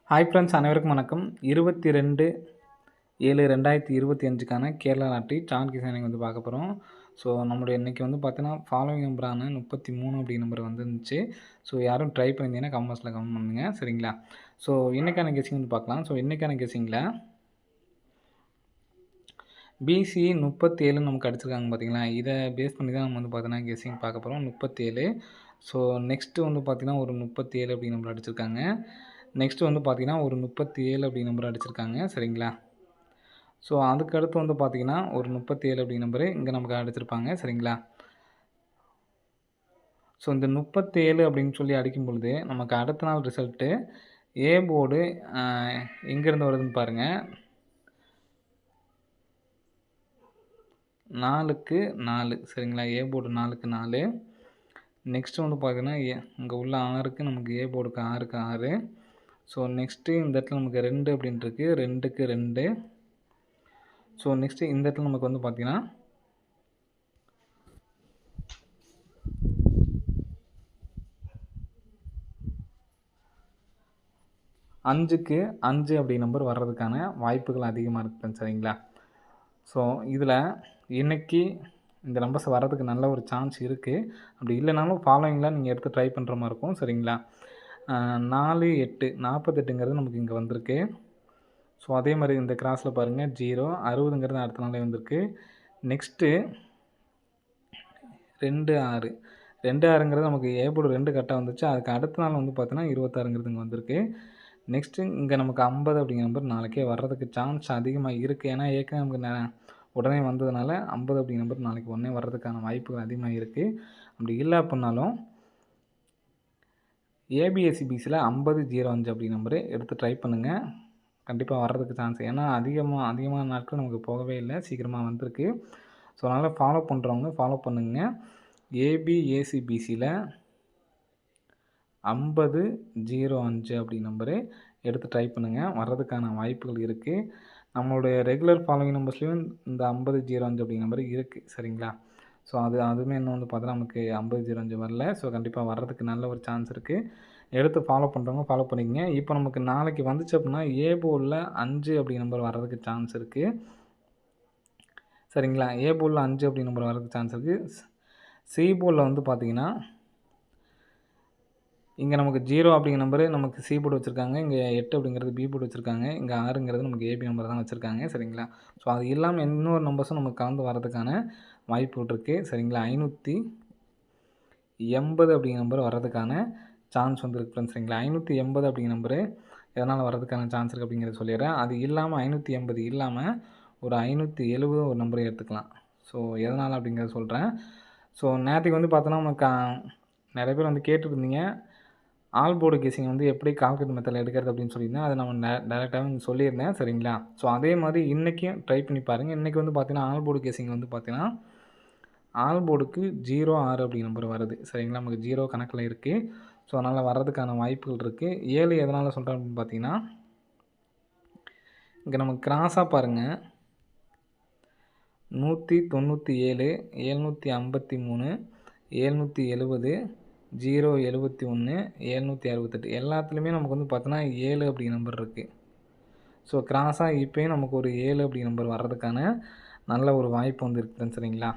Hi friends, அனைவருக்கும் வணக்கம். 22/7/2025க்கான Kerala lottery chart கிசானிங் வந்து பார்க்க போகிறோம். ஸோ நம்மளுடைய இன்றைக்கி வந்து பார்த்தீங்கன்னா ஃபாலோவிங் நம்பரான 33 அப்படி நம்பர் வந்துருந்துச்சு. ஸோ யாரும் ட்ரை பண்ணியிருந்தீங்கன்னா கமெண்ட்ஸில் கமெண்ட் பண்ணுங்கள், சரிங்களா? ஸோ இன்றைக்கான கெஸ்ஸிங் வந்து பார்க்கலாம். ஸோ இன்றைக்கான கெஸ்ஸிங்கில் பிசி 37 நமக்கு அடிச்சிருக்காங்க பார்த்தீங்களா? இதை பேஸ் பண்ணி தான் நம்ம வந்து பார்த்தீங்கன்னா கெஸ்ஸிங் பார்க்க போகிறோம். 37. ஸோ நெக்ஸ்ட்டு வந்து பார்த்திங்கன்னா ஒரு 37 அப்படி நம்பர் அடிச்சிருக்காங்க. நெக்ஸ்ட்டு வந்து பார்த்திங்கன்னா ஒரு 37 அப்படி நம்பர் அடிச்சிருக்காங்க, சரிங்களா? ஸோ அதுக்கடுத்து வந்து பார்த்திங்கன்னா ஒரு 37 அப்படி நம்பரு இங்கே நமக்கு அடிச்சிருப்பாங்க, சரிங்களா? ஸோ இந்த 37 அப்படின்னு சொல்லி அடிக்கும் பொழுது நமக்கு அடுத்த நாள் ரிசல்ட்டு ஏ போர்டு எங்கேருந்து வருதுன்னு பாருங்கள். 4க்கு 4, சரிங்களா? A board 4க்கு 4. நெக்ஸ்ட்டு வந்து பார்த்திங்கன்னா இங்கே உள்ள 6க்கு நமக்கு ஏ போர்டுக்கு 6க்கு 6. ஸோ நெக்ஸ்ட்டு இந்த இடத்துல நமக்கு 2 அப்படின்ட்டுருக்கு, 2க்கு 2. ஸோ நெக்ஸ்ட்டு இந்த இடத்துல நமக்கு வந்து பார்த்திங்கன்னா 5க்கு 5 அப்படி நம்பர் வர்றதுக்கான வாய்ப்புகள் அதிகமாக இருக்குது, சரிங்களா? ஸோ இதில் இன்றைக்கி இந்த நம்பர்ஸ் வர்றதுக்கு நல்ல ஒரு சான்ஸ் இருக்குது. அப்படி இல்லைனாலும் ஃபாலோவிங்கில் நீங்கள் எடுத்து ட்ரை பண்ணுற மாதிரி இருக்கும், சரிங்களா? 4, 8, 48ங்கிறது நமக்கு இங்கே வந்திருக்கு. ஸோ அதே மாதிரி இந்த கிராஸில் பாருங்கள் 0, 60ங்கிறது அடுத்த நாளே வந்திருக்கு. நெக்ஸ்ட்டு 2, 6, 2, 6ங்கிறது நமக்கு ஏ போர்டு 2 கரெக்டாக வந்துச்சு. அதுக்கு அடுத்த நாள் வந்து பார்த்தீங்கன்னா 26ங்கிறது இங்கே வந்திருக்கு. நெக்ஸ்ட்டு இங்கே நமக்கு 50 அப்படிங்கிற நம்பர் நாளைக்கே வர்றதுக்கு சான்ஸ் அதிகமாக இருக்குது. ஏன்னா ஏற்கனவே நமக்கு உடனே வந்ததுனால 50 அப்படிங்கிற நம்பர் நாளைக்கு உடனே வர்றதுக்கான வாய்ப்புகள் அதிகமாக இருக்குது. அப்படி இல்லை அப்படின்னாலும் ஏபிஎஸ்சிபிசியில் 50/05 அப்படி நம்பரு எடுத்து ட்ரை பண்ணுங்கள். கண்டிப்பாக வர்றதுக்கு சான்ஸ். ஏன்னா அதிகமான நாட்கள் நமக்கு போகவே இல்லை, சீக்கிரமாக வந்திருக்கு. ஸோ அதனால் ஃபாலோ பண்ணுறவங்க ஃபாலோ பண்ணுங்கள். ஏபிஎஸ்சிபிசியில் 50/05 அப்படி நம்பரு எடுத்து ட்ரை பண்ணுங்கள். வர்றதுக்கான வாய்ப்புகள் இருக்குது. நம்மளுடைய ரெகுலர் ஃபாலோவிங் நம்பர்ஸ்லேயும் இந்த 50/05 அப்படி நம்பர் இருக்குது, சரிங்களா? ஸோ அதுவுமே இன்னும் வந்து பார்த்தா நமக்கு 50/05 வரல. ஸோ கண்டிப்பாக வர்றதுக்கு நல்ல ஒரு சான்ஸ் இருக்குது. எடுத்து ஃபாலோ பண்ணுறவங்க ஃபாலோ பண்ணிக்கங்க. இப்போ நமக்கு நாளைக்கு வந்துச்சு அப்படின்னா ஏ போர்டில் 5 அப்படி நம்பர் வர்றதுக்கு சான்ஸ் இருக்குது, சரிங்களா? ஏ போர்டில் 5 அப்படி நம்பர் வர்றதுக்கு சான்ஸ் இருக்குது. சி போர்டில் வந்து பார்த்திங்கன்னா இங்கே நமக்கு 0 அப்படிங்கிற நம்பரு நமக்கு சி போர்டு வச்சுருக்காங்க. இங்கே 8 அப்படிங்கிறது பி போர்டு வச்சுருக்காங்க. இங்கே 6ங்கிறது நமக்கு ஏபி நம்பர் தான் வச்சுருக்காங்க, சரிங்களா? ஸோ அது இல்லாமல் இன்னொரு நம்பர்ஸும் நமக்கு கலந்து வரதுக்கான வாய்ப்புகள் இருக்குது, சரிங்களா? 580 அப்படிங்கிற நம்பர் வர்றதுக்கான சான்ஸ் வந்து இருக்குது ஃப்ரெண்ட்ஸ், சரிங்களா? 580 அப்படிங்கிற நம்பரு எதனால் வர்றதுக்கான சான்ஸ் இருக்குது அப்படிங்கிறத சொல்லிடுறேன். அது இல்லாமல் 580 இல்லாமல் ஒரு 570 ஒரு நம்பரை எடுத்துக்கலாம். ஸோ எதனால் அப்படிங்கிறத சொல்கிறேன். ஸோ நேற்றுக்கு வந்து பார்த்தோன்னா நமக்கு நிறைய பேர் வந்து கேட்டுருந்தீங்க, ஆல் போர்டு கெஸ்ஸிங் வந்து எப்படி கால்குலேட் மெத்தடில் எடுக்கிறது அப்படின்னு சொல்லியிருந்தேன். அதை நம்ம டேரெக்டாகவே சொல்லியிருந்தேன், சரிங்களா? ஸோ அதே மாதிரி இன்றைக்கும் ட்ரை பண்ணி பாருங்கள். இன்றைக்கி வந்து பார்த்தீங்கன்னா ஆல் போர்டு கெஸ்ஸிங் வந்து பார்த்தீங்கன்னா ஆல் போர்டுக்கு 0, 6 அப்படி நம்பர் வருது, சரிங்களா? நமக்கு 0 கணக்கில் இருக்குது. ஸோ அதனால் வர்றதுக்கான வாய்ப்புகள் இருக்குது. 7 எதனால் சொல்கிறேன் அப்படின்னு பார்த்தீங்கன்னா இங்கே நமக்கு கிராஸாக பாருங்கள் 197, 753, 770, 071, 768 எல்லாத்துலேயுமே நமக்கு வந்து பார்த்தோன்னா 7 அப்படி நம்பர் இருக்குது. ஸோ கிராஸாக இப்போயும் நமக்கு ஒரு 7 அப்படி நம்பர் வர்றதுக்கான நல்ல ஒரு வாய்ப்பு வந்து இருக்குது, சரிங்களா?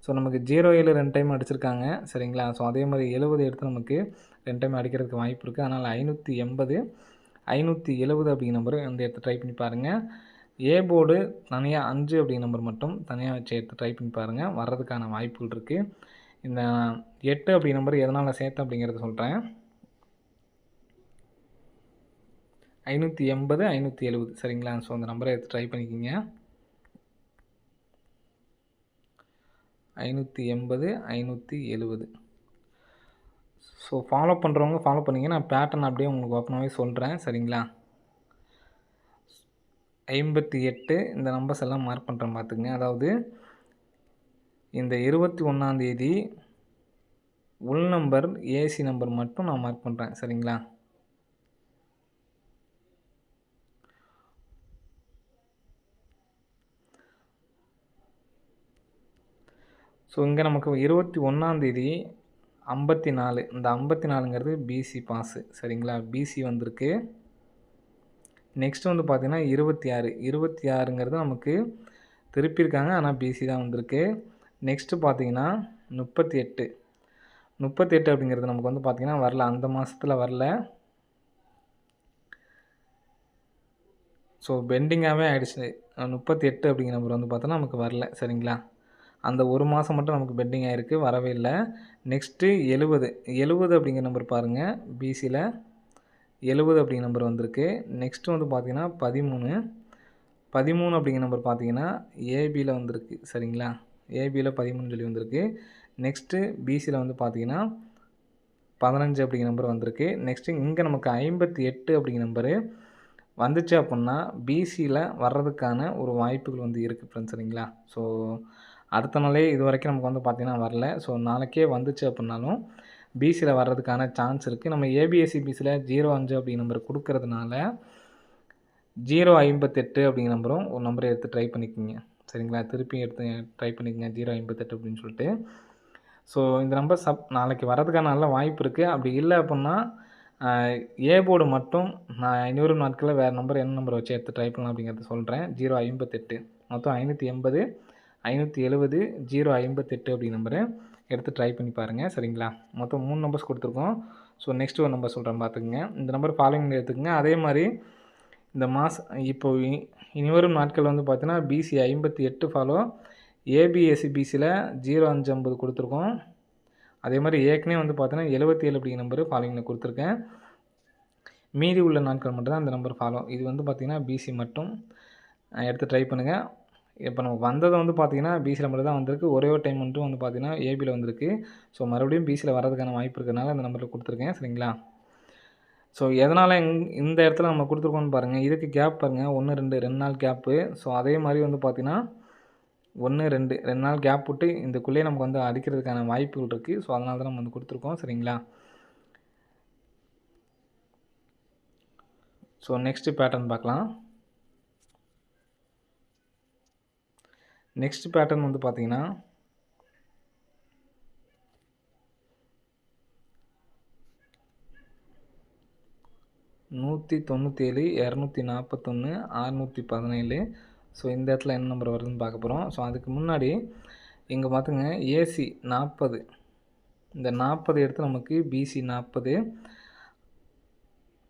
ஸோ நமக்கு 07 2 டைம் அடிச்சிருக்காங்க, சரிங்களா? ஸோ அதே மாதிரி 70 எடுத்து நமக்கு 2 டைம் அடிக்கிறதுக்கு வாய்ப்பு இருக்குது. அதனால் 580, 570 அப்படிங்கிற நம்பர் வந்து எடுத்து ட்ரை பண்ணி பாருங்கள். ஏ போர்டு தனியாக 5 அப்படிங்கிற நம்பர் மட்டும் தனியாக வச்சு எடுத்து ட்ரை பண்ணி பாருங்கள். வர்றதுக்கான வாய்ப்புகள் இருக்குது. இந்த 8 அப்படி நம்பர் எதனால் சேர்த்தேன் அப்படிங்கிறத சொல்கிறேன். 580, 570, சரிங்களா? ஸோ அந்த நம்பரை எடுத்து ட்ரை பண்ணிக்கிங்க. 580, 570. ஸோ ஃபாலோ பண்ணுறவங்க ஃபாலோ பண்ணிங்க. நான் பேட்டர்ன் அப்படியே உங்களுக்கு ஓப்பனாகவே சொல்கிறேன், சரிங்களா? 58 இந்த நம்பர்ஸ் எல்லாம் மார்க் பண்ணுறேன் பார்த்துக்குங்க. அதாவது இந்த 21ஆந்தேதி உள் நம்பர் ஏசி நம்பர் மட்டும் நான் மார்க் பண்ணுறேன், சரிங்களா? ஸோ இங்கே நமக்கு 21ஆந்தேதி 54, இந்த 54ங்கிறது பிசி பாஸு, சரிங்களா? பிசி வந்திருக்கு. நெக்ஸ்ட் வந்து பார்த்தீங்கன்னா 26 26ங்கிறது நமக்கு திருப்பியிருக்காங்க. ஆனால் பிசி தான் வந்திருக்கு. நெக்ஸ்ட்டு பார்த்தீங்கன்னா 38 38 அப்படிங்கிறது நமக்கு வந்து பார்த்தீங்கன்னா வரல. அந்த மாதத்துல வரல. ஸோ பெண்டிங்காகவே ஆகிடுச்சு. 38 அப்படிங்கிற நம்பர் வந்து பார்த்தோன்னா நமக்கு வரல. சரிங்களா? அந்த ஒரு மாதம் மட்டும் நமக்கு பெண்டிங் ஆகிருக்கு, வரவே இல்லை. நெக்ஸ்ட்டு 70 70 அப்படிங்கிற நம்பர் பாருங்கள். பிசியில் 70 அப்படிங்கிற நம்பர் வந்திருக்கு. நெக்ஸ்ட்டு வந்து பார்த்தீங்கன்னா 13 13 அப்படிங்கிற நம்பர் பார்த்தீங்கன்னா ஏபியில் வந்திருக்கு. சரிங்களா? ஏபியில் 13 சொல்லி வந்திருக்கு. நெக்ஸ்ட்டு பிசியில் வந்து பார்த்தீங்கன்னா 15 அப்படிங்கிற நம்பர் வந்திருக்கு. நெக்ஸ்ட்டு இங்கே நமக்கு 58 அப்படிங்கிற நம்பரு வந்துச்சு அப்புடின்னா பிசியில் வர்றதுக்கான ஒரு வாய்ப்புகள் வந்து இருக்குது ஃப்ரெண்ட்ஸ். சரிங்களா? ஸோ அடுத்த நாளே இது வரைக்கும் நமக்கு வந்து பார்த்திங்கன்னா வரல. ஸோ நாளைக்கே வந்துச்சு அப்படின்னாலும் பிசியில் வர்றதுக்கான சான்ஸ் இருக்குது. நம்ம ஏபிஎஸ்சி பிசியில் 05 அப்படிங்கிற நம்பர் கொடுக்கறதுனால 058 அப்படிங்கிற நம்பரும் ஒரு நம்பரை எடுத்து ட்ரை பண்ணிக்கோங்க. சரிங்களா? திருப்பி எடுத்து ட்ரை பண்ணிக்கோங்க 058 அப்படின்னு சொல்லிட்டு. ஸோ இந்த நம்பர் நாளைக்கு வர்றதுக்கான நல்ல வாய்ப்பு இருக்குது. அப்படி இல்லை அப்படின்னா ஏ போர்டு மட்டும் நான் இன்னொரு நாட்களில் வேறு நம்பர் என்ன நம்பர் வச்சு எடுத்து ட்ரை பண்ணலாம் அப்படிங்கிறத சொல்கிறேன். 058 மொத்தம் 580 570 058 அப்படி நம்பரு எடுத்து ட்ரை பண்ணி பாருங்கள். சரிங்களா? மொத்தம் 3 நம்பர்ஸ் கொடுத்துருக்கோம். ஸோ நெக்ஸ்ட் ஒரு நம்பர் சொல்கிறேன் பார்த்துக்குங்க. இந்த நம்பர் ஃபாலோவிங் எடுத்துக்கங்க. அதே மாதிரி இந்த மாதம் இப்போ இனிவரும் நாட்கள் வந்து பார்த்தீங்கன்னா பிசி 58 ஃபாலோ, ஏபிஎஸ்சி பிசியில் 0550 கொடுத்துருக்கோம். அதே மாதிரி ஏற்கனவே வந்து பார்த்தீங்கன்னா 77 அப்படிங்கிற நம்பரு ஃபாலோவிங்கில் கொடுத்துருக்கேன். மீதி உள்ள நாட்கள் மட்டும் தான் இந்த நம்பர் ஃபாலோ. இது வந்து பார்த்திங்கன்னா பிசி மட்டும் எடுத்து ட்ரை பண்ணுங்கள். இப்போ நமக்கு வந்தது வந்து பார்த்திங்கன்னா பிசியில் மட்டும் தான் வந்திருக்கு. ஒரே ஒரு டைம் மட்டும் வந்து பார்த்திங்கன்னா ஏபியில் வந்திருக்கு. ஸோ மறுபடியும் பிசியில் வரதுக்கான வாய்ப்பு இருக்கிறதுனால இந்த நம்பரில் கொடுத்துருக்கேன். சரிங்களா? ஸோ எதனால் இந்த இடத்துல நம்ம கொடுத்துருக்கோன்னு பாருங்கள். இதுக்கு கேப் பாருங்கள் 1 2 நாள் கேப்பு. ஸோ அதே மாதிரி வந்து பார்த்திங்கன்னா 1 2 நாள் கேப் விட்டு இதுக்குள்ளேயே நமக்கு வந்து அடிக்கிறதுக்கான வாய்ப்புகள் இருக்குது. ஸோ அதனால தான் நம்ம வந்து கொடுத்துருக்கோம். சரிங்களா? ஸோ நெக்ஸ்ட்டு பேட்டர்ன் பார்க்கலாம். நெக்ஸ்ட் பேட்டர்ன் வந்து பார்த்தீங்கன்னா 197 241 617. ஸோ இந்த இடத்துல என்ன நம்பர் வருதுன்னு பார்க்க போகிறோம். ஸோ அதுக்கு முன்னாடி இங்கே பார்த்துங்க ஏசி 40, இந்த 40 எடுத்து நமக்கு பிசி 40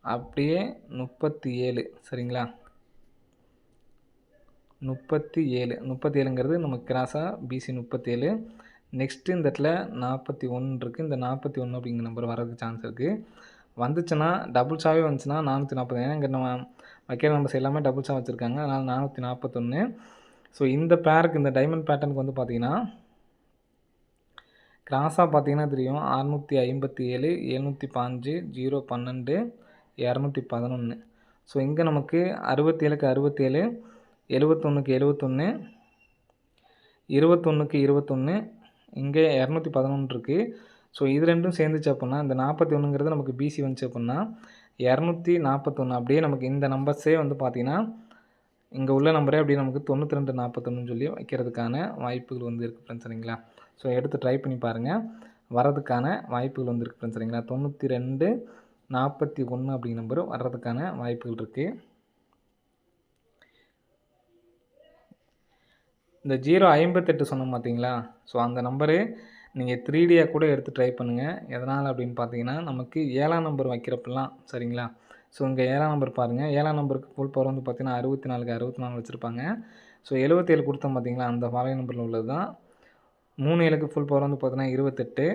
அப்படியே 37. சரிங்களா? 37ங்கிறது நமக்கு கிராஸாக பிசி 37. நெக்ஸ்ட்டு இந்த இடத்துல 41 இருக்குது. இந்த 41 அப்படிங்கிற நம்பர் வரதுக்கு சான்ஸ் இருக்குது. வந்துச்சுன்னா டபுள்ஸாகவே வந்துச்சுன்னா 440. ஏன்னா இங்கே நம்ம வைக்கிற நம்பர்ஸ் எல்லாமே டபுள்ஸாக வச்சுருக்காங்க. அதனால் 441. ஸோ இந்த பேருக்கு இந்த டைமண்ட் பேட்டர்னுக்கு வந்து பார்த்திங்கன்னா கிராஸாக பார்த்திங்கன்னா தெரியும் 657 705 012 211. ஸோ இங்கே நமக்கு 67க்கு 67 71க்கு 71 21க்கு 21 இங்கே 211 இருக்குது. ஸோ இது ரெண்டும் சேர்ந்துச்சு அப்படின்னா இந்த 41ங்கிறது நமக்கு பிசி வந்துச்சு அப்படின்னா 241 அப்படியே நமக்கு இந்த நம்பர்ஸே வந்து பார்த்திங்கன்னா இங்கே உள்ள நம்பரே அப்படியே நமக்கு 92 41 சொல்லி வைக்கிறதுக்கான வாய்ப்புகள் வந்து இருக்குது ஃப்ரெண்ட்ஸ். சரிங்களா? ஸோ எடுத்து ட்ரை பண்ணி பாருங்கள். வரதுக்கான வாய்ப்புகள் வந்து இருக்குது ஃப்ரெண்ட்ஸ். சரிங்களா? 92 41 அப்படிங்கிற நம்பர் வர்றதுக்கான வாய்ப்புகள் இருக்குது. இந்த 058 சொன்னோம் பார்த்தீங்களா? ஸோ அந்த நம்பரு நீங்கள் 3Dயாக கூட எடுத்து ட்ரை பண்ணுங்கள். எதனால் அப்படின்னு பார்த்தீங்கன்னா நமக்கு 7ஆம் நம்பர் வைக்கிறப்பெல்லாம். சரிங்களா? ஸோ இங்கே 7ஆம் நம்பர் பாருங்கள். 7ஆம் நம்பருக்கு ஃபுல் பவர் வந்து பார்த்தீங்கன்னா 64க்கு 64 வச்சுருப்பாங்க. ஸோ 77 கொடுத்தோம் பார்த்தீங்களா? அந்த ஃபாலோயிங் நம்பரில் உள்ளது தான். 3 7க்கு ஃபுல் பவர் வந்து பார்த்தீங்கன்னா 28.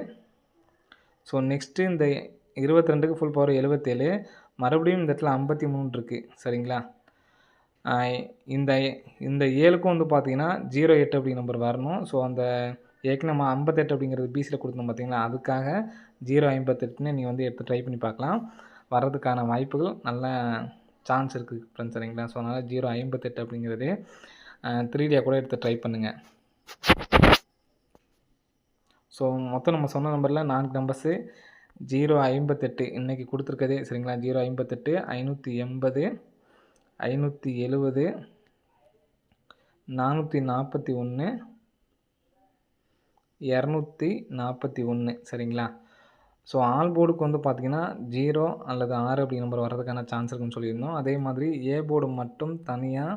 ஸோ நெக்ஸ்ட்டு இந்த 22க்கு ஃபுல் பவர் 77. மறுபடியும் இந்த இடத்துல 53 இருக்குது. சரிங்களா? இந்த இந்த 7க்கும் வந்து பார்த்தீங்கன்னா 08 அப்படிங்கிற நம்பர் வரணும். ஸோ அந்த ஏற்கனவே நம்ம 58 அப்படிங்கிறது பிசியில் கொடுத்தோம் பார்த்தீங்களா? அதுக்காக 058ன்னு நீங்கள் வந்து எடுத்து ட்ரை பண்ணி பார்க்கலாம். வர்றதுக்கான வாய்ப்புகள் நல்ல சான்ஸ் இருக்குது ஃப்ரெண்ட்ஸ். சரிங்களா? ஸோ அதனால் 058 அப்படிங்கிறது 3Dயாக கூட எடுத்து ட்ரை பண்ணுங்கள். ஸோ மொத்தம் நம்ம சொன்ன நம்பரில் 4 நம்பர்ஸு 058 இன்றைக்கி கொடுத்துருக்கதே. சரிங்களா? 058 580 570 441 241. சரிங்களா? ஸோ ஆல் போர்டுக்கு வந்து பார்த்தீங்கன்னா 0 அல்லது 6 அப்படிங்கிற நம்பர் வர்றதுக்கான சான்ஸ் இருக்குன்னு சொல்லியிருந்தோம். அதே மாதிரி ஏ போர்டு மட்டும் தனியாக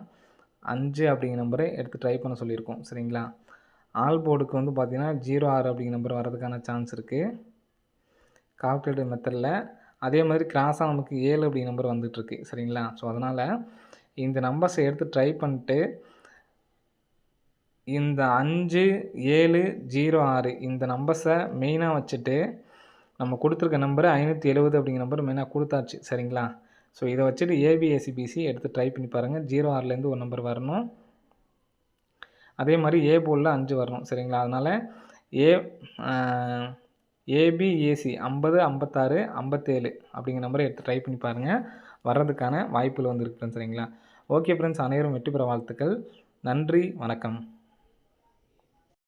5 அப்படிங்கிற நம்பரை எடுத்து ட்ரை பண்ண சொல்லியிருக்கோம். சரிங்களா? ஆல் போர்டுக்கு வந்து பார்த்தீங்கன்னா 06 அப்படிங்கிற நம்பர் வர்றதுக்கான சான்ஸ் இருக்குது கால்குலேட்டர் மெத்தடில். அதே மாதிரி கிராஸாக நமக்கு 7 அப்படிங்கிற நம்பர் வந்துட்டுருக்கு. சரிங்களா? ஸோ அதனால் இந்த நம்பர்ஸை எடுத்து ட்ரை பண்ணிட்டு இந்த 5, 7, 0, 6 இந்த நம்பர்ஸை மெயினாக வச்சுட்டு நம்ம கொடுத்துருக்க நம்பர் 570 அப்படிங்கிற நம்பர் மெயினாக கொடுத்தாச்சு. சரிங்களா? ஸோ இதை வச்சுட்டு ஏபிஎஸ்சிபிசி எடுத்து ட்ரை பண்ணி பாருங்கள். 06லேருந்து ஒரு நம்பர் வரணும். அதே மாதிரி ஏ போர்டில் 5 வரணும். சரிங்களா? அதனால் ஏ ஏபிஏசி 50, 56, 57 அப்படிங்கிற நம்பரை எடுத்து ட்ரை பண்ணி பாருங்கள். வர்றதுக்கான வாய்ப்புகள் வந்து இருக்குது. சரிங்களா? ஓகே ஃப்ரெண்ட்ஸ், அனைவரும் வெற்றி பெற வாழ்த்துக்கள். நன்றி, வணக்கம்.